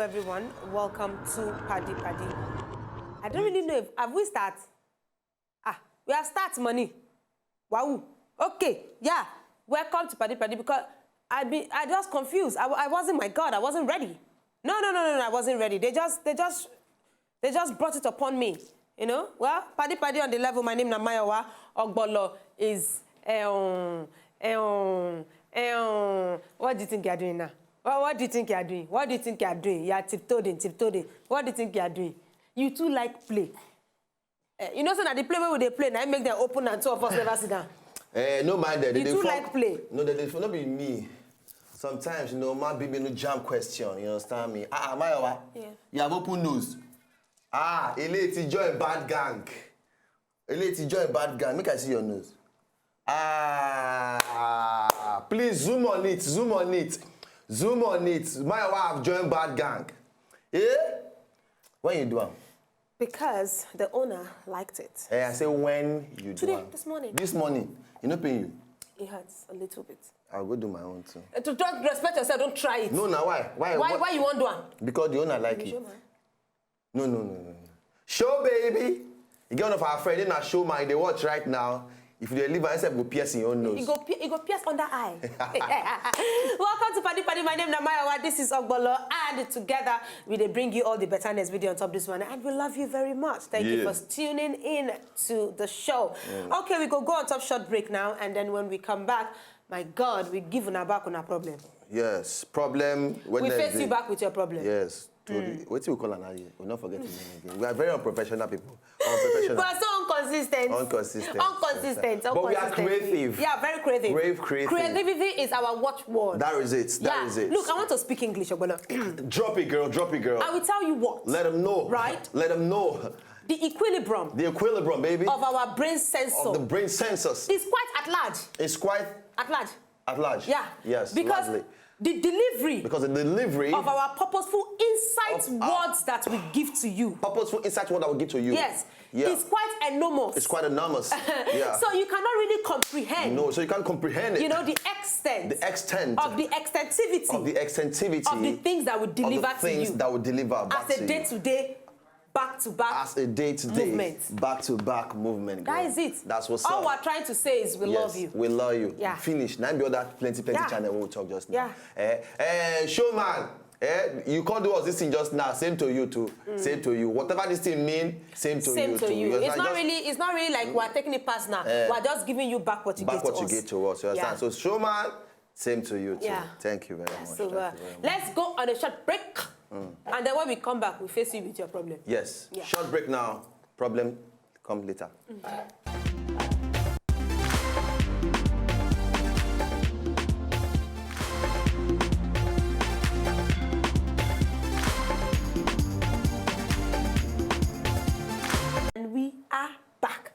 everyone. Welcome to Paddy Paddy. I don't really know if have we start. We have start money. Wow. Okay. Yeah. Welcome to Paddy Paddy because I just confused. I wasn't. My God, I wasn't ready. No. I wasn't ready. They just brought it upon me. You know. Well, Paddy Paddy on the level. My name is Mayowa Ogbolo is What do you think you're doing now? What do you think you're doing? What do you think you're doing? You're tiptoeing. What do you think you're doing? You too like play. You know, so that the play where they play, now I make them open and two of us never sit down. No mind that. You too like play. No, they not be me. Sometimes, you know, my baby no jam question. You understand me? Mayowa. Yeah. You have open nose. Elite join bad gang. Elite join bad gang. Make I see your nose. Please zoom on it. Mayowa have joined bad gang. When you do am? Because the owner liked it. I say when you do am. This morning. This morning. You not paying you? It hurts a little bit. I'll go do my own too. Don't respect yourself, don't try it. No, now why? Why you want to do am? Because the owner like it. No. Show baby. You get one of our friends in a show man, they watch right now. If you leave yourself, go pierce in your nose. You go pierce under eye. Welcome to Paddy Paddy. My name is Mayowa. This is Ogbolo. And together, we bring you all the betterness video on top this one. And we love you very much. Thank you for tuning in to the show. Okay, we go on top short break now. And then when we come back, my God, we give you back on our problem. Yes, problem. We face you back with your problem. Yes. What do we call an eye? We'll not forget his name again. We are very unprofessional people. Unprofessional. But so inconsistent. But we are creative. Yeah, very creative. Creative. Creativity is our watchword. That is it. That is it. Look, I want to speak English, Ogbolo. Drop it, girl. I will tell you what. Let them know. Right? Let them know. The equilibrium. The equilibrium, baby. Of our brain sensor. Of the brain sensors. Is quite at large. It's quite at large. At large. Yeah. Yes. Because largely. The delivery of our purposeful insight words that we give to you. Purposeful insight word that we give to you. Yes. Yeah. It's quite enormous. It's quite enormous. Yeah. So you cannot really comprehend. No, so you can't comprehend it. You know, the extent. Of the extentivity. Of the things that we deliver to you. As a day-to-day, back-to-back as a day-to-day, movement. Back-to-back movement. Girl. That is it. That's what's all up. we're trying to say is we love you. We love you. Yeah. Finish. Now be other plenty channel we'll talk just now. Yeah. Showman, you can't do us this thing just now. Same to you too. Same to you. Whatever this thing mean, same to you too. It's not really like we're taking it past now. We're just giving you back what you give to us. Back what you get to us. You understand? So Showman, same to you too. Yeah. Thank you very much. So let's go on a short break. And then when we come back, we face you with your problem. Yes. Yeah. Short break now. Problem come later. And we are back.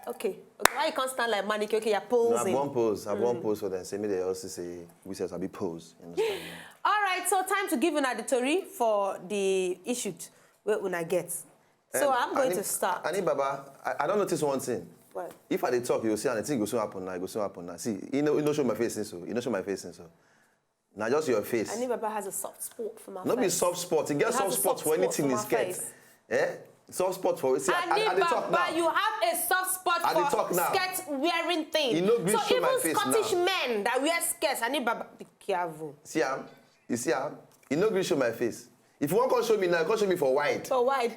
Okay. Why you can't stand like mannequin? Okay, you're posing. No, I won't pose for them. Say me they also say we say I'll be pose. You understand? All right, so time to give an auditory for the issue where una get. So I'm going to start. Ani Baba, I don't notice one thing. What? If I talk, you'll see, and I think it goes so happen now. It goes so happen now. See, you don't show my face, so you don't show my face, so now just your face. Ani Baba has a soft spot for my face. Not be soft spot. You get soft spot for anything is get. Soft spot for see. Ani Baba, you have a soft spot for skirt wearing thing. You know, so even Scottish men that wear skirts, Ani Baba, be careful. See, you see, you know, show my face. If you want to show me now, come show me for wide. For wide.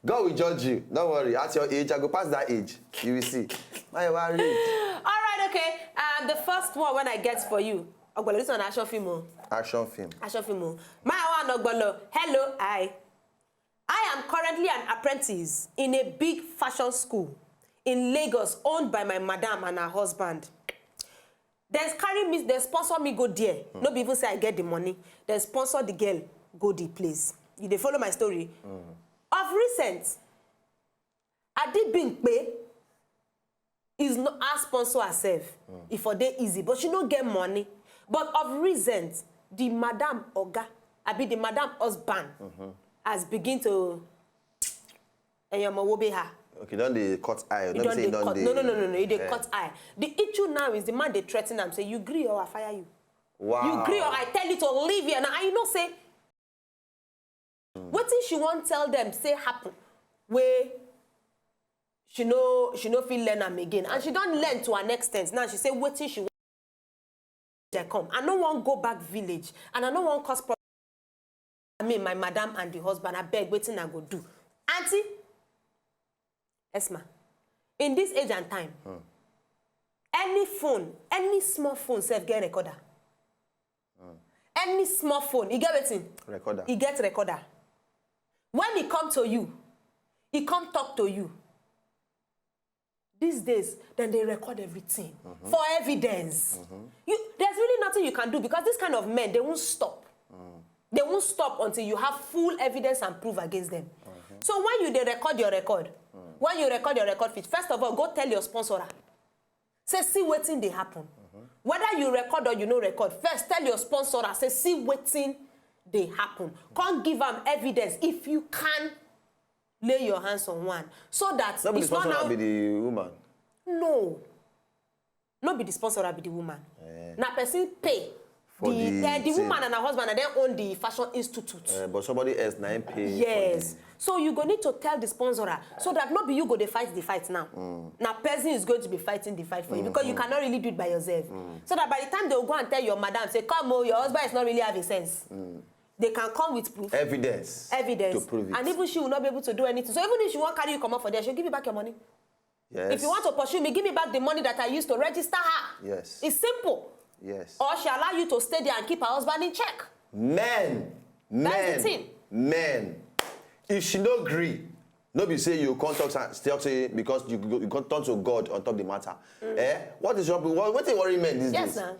God will judge you. Don't worry. At your age, I go past that age. You will see. All right, okay. The first one when I get for you. Ogbolo, this is an action film. Action film. Mayowa Ogbolo. Hello, I am currently an apprentice in a big fashion school in Lagos owned by my madam and her husband. They sponsor me go there. No people say I get the money. They sponsor the girl go the place. You they follow my story? Of recent, Adi Binkpe is not a sponsor herself. If for day easy, but she don't get money. But of recent, the madam Oga, the madam husband, has begin to Okay, don't they cut eye? No, they cut eye. The issue now is the man they threaten them, say, you agree or I fire you. Wow. You agree or I tell you to leave here. Now, I know say, nothing she won't tell them say happen where she no feel learn am again, and she don't learn to an extent. Now she say wetin she want come. I no wan go back village, and I no wan cause problem. I mean, my madam and the husband, I beg, wetin I go do? Auntie, Esma, in this age and time, any phone, any small phone, self get recorder. Any small phone, you get wetin? Recorder. He get recorder. When he come to you, he come talk to you. These days, then they record everything for evidence. There's really nothing you can do, because this kind of men, they won't stop. They won't stop until you have full evidence and proof against them. So when they record your record, when you record your record feed, first of all, go tell your sponsor. Say, see wetin dey happen. Whether you record or you no record, first tell your sponsor, say, see wetin dey happen. Can't give them evidence if you can lay your hands on one. So that Nobody it's not now... be the woman. No. Not be the sponsor, be the woman. Now person pay. The woman and her husband, and then own the Fashion Institute. But somebody else now pay. Yes. So you go need to tell the sponsor so that not be you go to fight the fight now. Now person is going to be fighting the fight for you, because you cannot really do it by yourself. So that by the time they will go and tell your madam, say, come on, your husband is not really having sense. They can come with proof. Evidence. Evidence. To prove it. And even she will not be able to do anything. So even if she won't carry you come up for there, she'll give you back your money. Yes. If you want to pursue me, give me back the money that I used to register her. Yes. It's simple. Yes. Or she allow you to stay there and keep her husband in check. Men. That's the thing. Men. If she no agree, no be say you can't talk say because you can't turn to God on top of the matter. What is your what they worry men these days? Sir.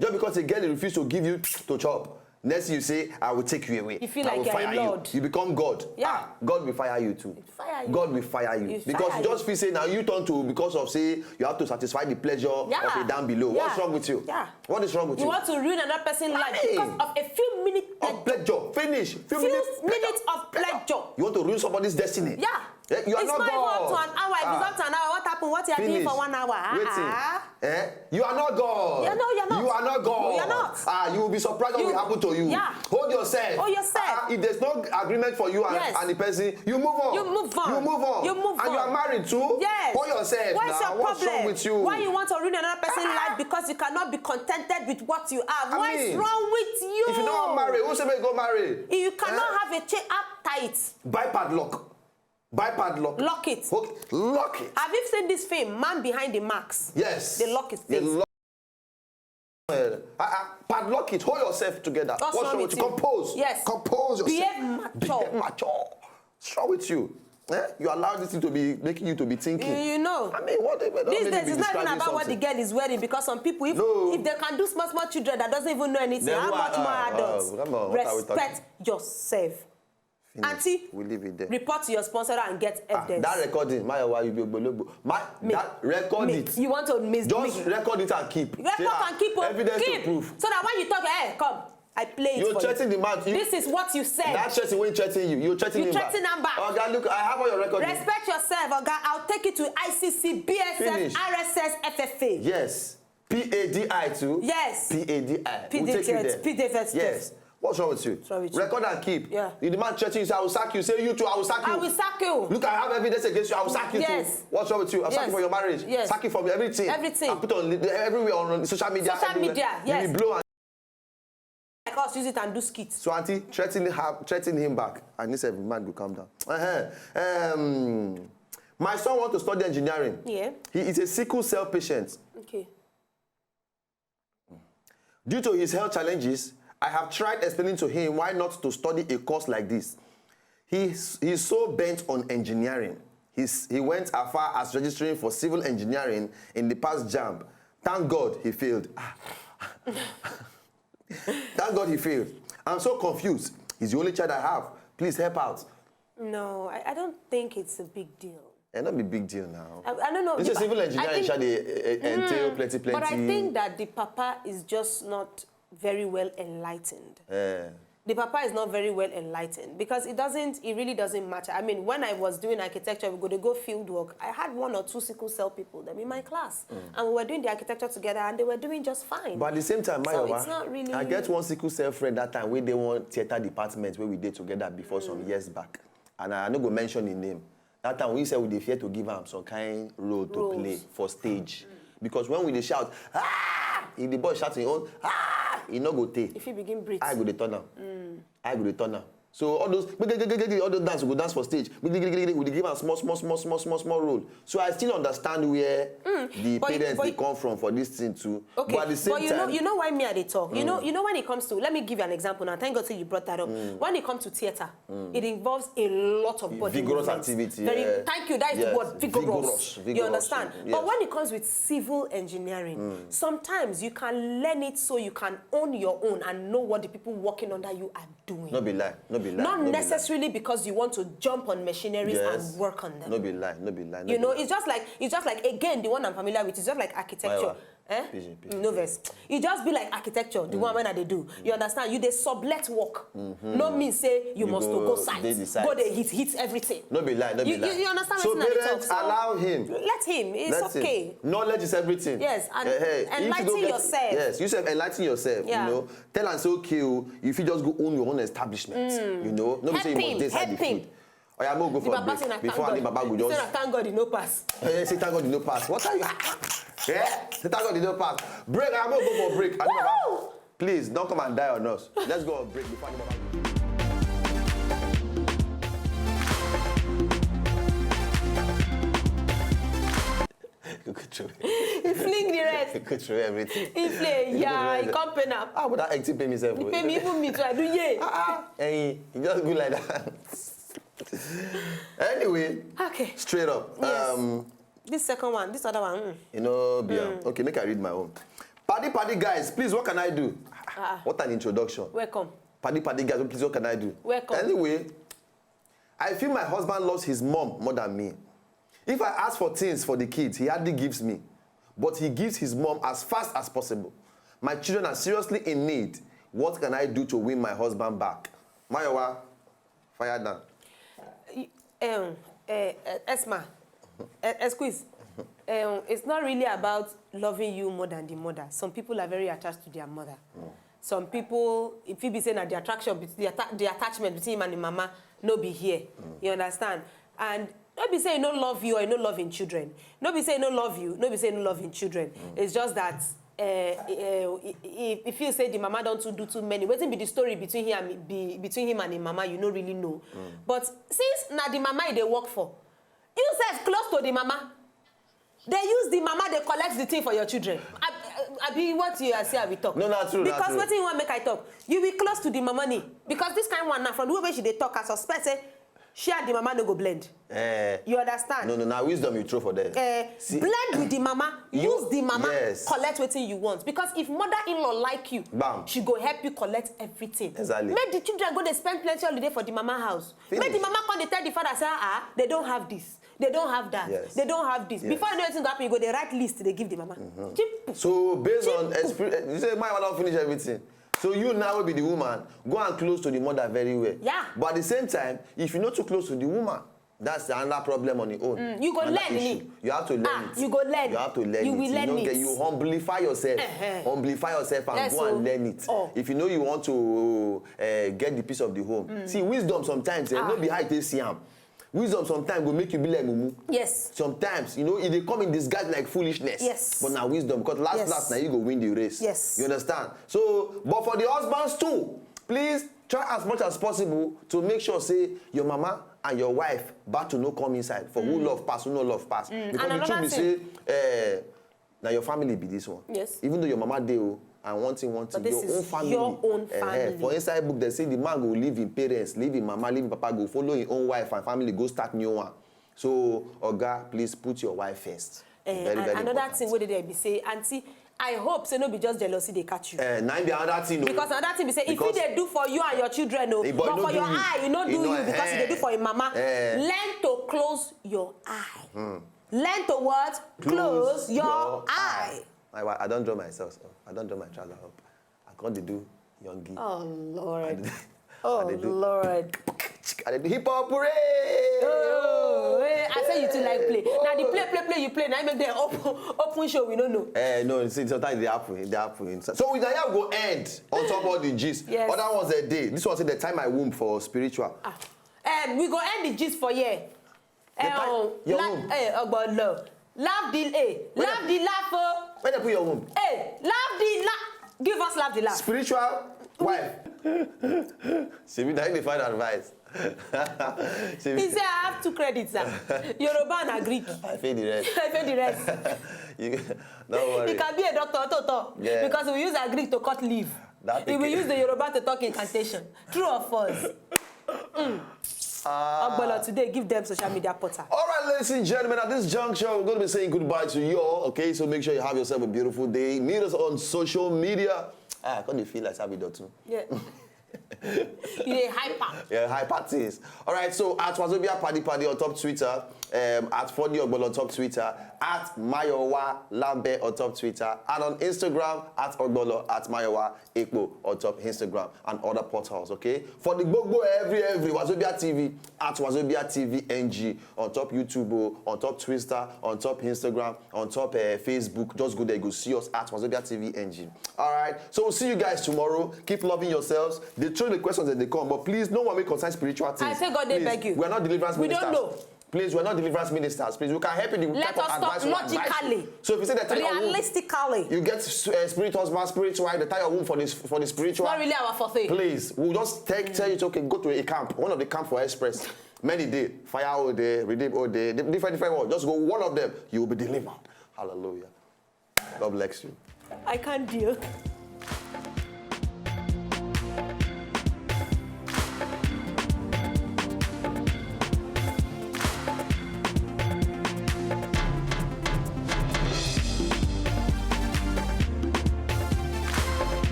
Just because a girl refuse to give you to chop. Next you say, I will take you away. You feel I like will you're fire a lord. You become God. Yeah. God will fire you too. Fire you. God will fire you. Because you just feel say now you turn to because of say you have to satisfy the pleasure of a down below. Yeah. What's wrong with you? Yeah. What is wrong with you? You want to ruin another person's life because of a few minutes of pleasure. Finish. Few minutes of pleasure. You want to ruin somebody's destiny. Yeah. You are it's not God. Even up to an hour. If it's up to an hour, what happened? What you are doing for 1 hour? Waiting. You are not God. Yeah, no, you're not. You are not God. No, you're not. You will be surprised what will happen to you. Yeah. Hold yourself. Hold yourself. If there's no agreement for you and the person, you move on. You move on. You move on. You move on. And you are married too. Yes. Hold yourself. What's your problem? What's wrong with you? Why you want to ruin another person's life because you cannot be contented with what you have? What is wrong with you? If you don't want to marry, who say go marry? You cannot have a chain up tight. Buy padlock. Buy padlock. Lock it. Lock it. Have you seen this film, Man Behind the Mask? Yes. They lock his face. Padlock it. Hold yourself together. What's wrong with you? Compose. Yes. Compose yourself. Behave mature. Behave mature. What's wrong with you? You allow this thing to be making you to be thinking. You know. I mean, what? These days, it's not even about what the girl is wearing, because some people, if they can do small children that doesn't even know anything, how much more adults? Respect yourself. Auntie, we leave it there. Report to your sponsor and get evidence. That recording, that record it. You want to just record it and keep. Record and keep evidence to prove. So that when you talk, hey, come, I play it. You're chatting the man. This is what you said. That chatting when chatting you. You're chatting him back. Okay, look, I have all your records. Respect yourself, okay? I'll take you to ICC, BSS, RSS, FFA. Yes. PADI too. Yes. PADI. We'll take you there. PDFS. Yes. What's wrong with you? Record and keep. Yeah. If the man chatting you say, I will sack you. Say you too, I will sack you. I will sack you. Look, I have evidence against you. I will sack you too. What's wrong with you? I'll sack you for your marriage. Yes. Sack you from everything. Everything. I put on everywhere on social media. Social media, yes. You blow and like us, use it and do skits. So auntie, threaten him back. And he said, man, go calm down. My son wants to study engineering. Yeah. He is a sickle cell patient. Okay. Due to his health challenges, I have tried explaining to him why not to study a course like this. He's so bent on engineering. He went as far as registering for civil engineering in the past JAMB. Thank God he failed. Thank God he failed. I'm so confused. He's the only child I have. Please help out. No, I don't think it's a big deal. It's not a big deal now. I don't know. It's a civil engineering entail plenty. But I think that the papa is just not very well enlightened. the papa is not very well enlightened because it really doesn't matter. I mean, when I was doing architecture, we go field work. I had 1 or 2 sickle cell people them in my class, and we were doing the architecture together, and they were doing just fine. But at the same time, so it's not really. I get one sickle cell friend that time where they want theater department where we did together before some years back, and I no go mention his name. That time we said we dey fear to give him some kind role to play for stage, because when we dey shout, ah, if the boy shouting on, ah, he no go take. If he begin breathe, I go dey turn am. I go dey turn am. So all those dance we go dance for stage. We dey give am small role. So I still understand where the parents they come from for this thing too. Okay. But at the same time, you know why me they talk. You know when it comes to, let me give you an example now. Thank God you brought that up. When it comes to theater, it involves a lot of body vigorous movements. activity. Thank you. That is the word, vigorous. You understand? Yes. But when it comes with civil engineering, sometimes you can learn it so you can own your own and know what the people working under you are doing. No be lie. Not necessarily because you want to jump on machineries and work on them. No be lie. You know, it's just like again the one I'm familiar with. It's just like architecture. No verse. It just be like architecture. The one when they do. You understand? You they sublet work. No mean say you must go site. Go they hit everything. No be lie. You understand? So parents allow him. Let him. It's okay. Knowledge is everything. Yes, and enlighten yourself. Yes, you said enlighten yourself. Yeah. You know, tell and say okay, if you just go own your own establishment. You know, nobody say you must decide the food. Oh, yeah, I'm going to go for a break before I Baba go just. Thank God, you no pass. Say thank God, you no pass. What are you? Yeah, say thank God, you no pass. Break. I'm going to go for a break. Baba, please don't come and die on us. Let's go on break before I Baba go. Could throw He fling the rest. He could throw everything. He play, yeah, he come pay now. Ah, but that acting pay me self. He pay me, even me too, I do yeah. Hey, he just go like that. Anyway, okay. Straight up. Yes. This second one, this other one. You know, okay, make I read my own. Paddy guys, please, what can I do? What an introduction. Welcome. Paddy guys, please, what can I do? Welcome. Anyway, I feel my husband loves his mom more than me. If I ask for things for the kids, he hardly gives me. But he gives his mom as fast as possible. My children are seriously in need. What can I do to win my husband back? Mayowa, fire down. Esma, Squeeze, it's not really about loving you more than the mother. Some people are very attached to their mother. Some people, if you be saying that the attraction, the attachment between him and the mama, no be here. You understand? And not be saying no love you or no love in children. Not be saying no love you, not be saying no love in children. It's just that if you say the mama don't do too many, waiting be the story between him and the mama, you don't really know. But since now the mama they work for, you say close to the mama. They use the mama, they collect the thing for your children. I be what you say, I will talk. No, not true. Because what you want make I talk, you be close to the mama ni. Because this kind of one now from the way she they talk, I suspect say she and the mama no go blend. You understand? No, now wisdom you throw for them. Blend with the mama, use the mama, collect what you want. Because if mother-in-law like you, she go help you collect everything. Exactly. Make the children go, they spend plenty holiday for the mama house. Make the mama come, they tell the father, say, they don't have this. They don't have that. Yes. They don't have this. Yes. Before you know anything happen, you go the right list, they give the mama. So based on experience, you say, my mother don't finish everything. So you now will be the woman, go and close to the mother very well. Yeah. But at the same time, if you're not too close to the woman, that's another problem on your own. You go learn it. You have to learn it. You go learn. You have to learn it. You will learn it. You humblify yourself. Humblify yourself and go and learn it. If you know you want to get the peace of the home. See, wisdom sometimes, no be how it is, wisdom sometimes will make you be like mumu. Yes. Sometimes, you know, it they come in disguise like foolishness. Yes. But now wisdom, because last now you go win the race. Yes. You understand? So, but for the husbands too, please try as much as possible to make sure, say, your mama and your wife battle no come inside. For who love pass, who no love pass. Because the truth be say, now your family be this one. Yes. Even though your mama dey and one thing, your own family. For inside book, they say the man go leave him parents, leave him mama, leave him papa, go follow his own wife and family, go start new one. So, Oga, please put your wife first. Very another important. thing, what did they be say, Auntie, I hope so no be just jealousy they catch you. Now be another thing. Because another thing be say, if you they do for you and your children, but for your eye, you don't do you because they do for your mama. Learn to close your eye. Learn to what? Close your eye. I don't draw myself. I don't draw my trouser up. I can't do youngie. Oh Lord. Oh, Lord. And they do hip hop, hooray! Oh, I say you too like play. Now the play you play. Now you make the open show. We don't know. No, see, sometimes they happen. So with that, we go end on top of the gist. Yes. Other ones a day. This was the time I womb for spiritual. We go end the gist for here. Your womb. Laugh the laugh. Where they put your womb? Laugh the laugh. Give us laugh the laugh. Spiritual wife. See me, they find advice. He said I have 2 credits, sir. Yoruba and Greek. I pay the rest. I pay the rest. Don't worry. He can be a doctor, Yeah. because we use a Greek to cut leave. He will use the Yoruba to talk incantation. True or false? Ogbolo today, give them social media portal. All right, ladies and gentlemen, at this juncture, we're going to be saying goodbye to you all, okay? So make sure you have yourself a beautiful day. Meet us on social media. I can't feel like Sabi too. Yeah. You're hyper. Yeah, hyper-tease. All right, so at Wazobia Paddy on top Twitter, at Funny Ogbolo on top Twitter, at Mayowa Lambe on top Twitter, and on Instagram, at Ogbolo, at Mayowa Ekpo on top Instagram, and other portals, okay? For the Gbogbo every Wazobia TV, at Wazobia TV NG, on top YouTube, on top Twitter, on top Instagram, on top Facebook. Just go there, go see us at Wazobia TV NG. All right, so we'll see you guys tomorrow. Keep loving yourselves. They throw the questions that they come, but please, no one may concern spiritual things. I say God, they beg you. We're not deliverance ministers. We don't know. Please, we're not deliverance ministers. Please, we can help you. The Let type us of talk advice we advise logically. you. So if you say that Realistically. you get spirit husband, spirit wife, the tie your womb for the spiritual. It's not really our forte. Please, we'll just tell you, it's okay, go to a camp, one of the camp for Express. Many day, fire all day, redeem all day, different ones. Just go one of them, you will be delivered. Hallelujah. God bless you. I can't deal.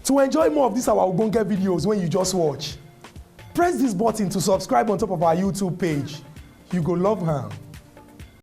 To enjoy more of these our Ogbonge videos when you just watch, press this button to subscribe on top of our YouTube page. You go love am.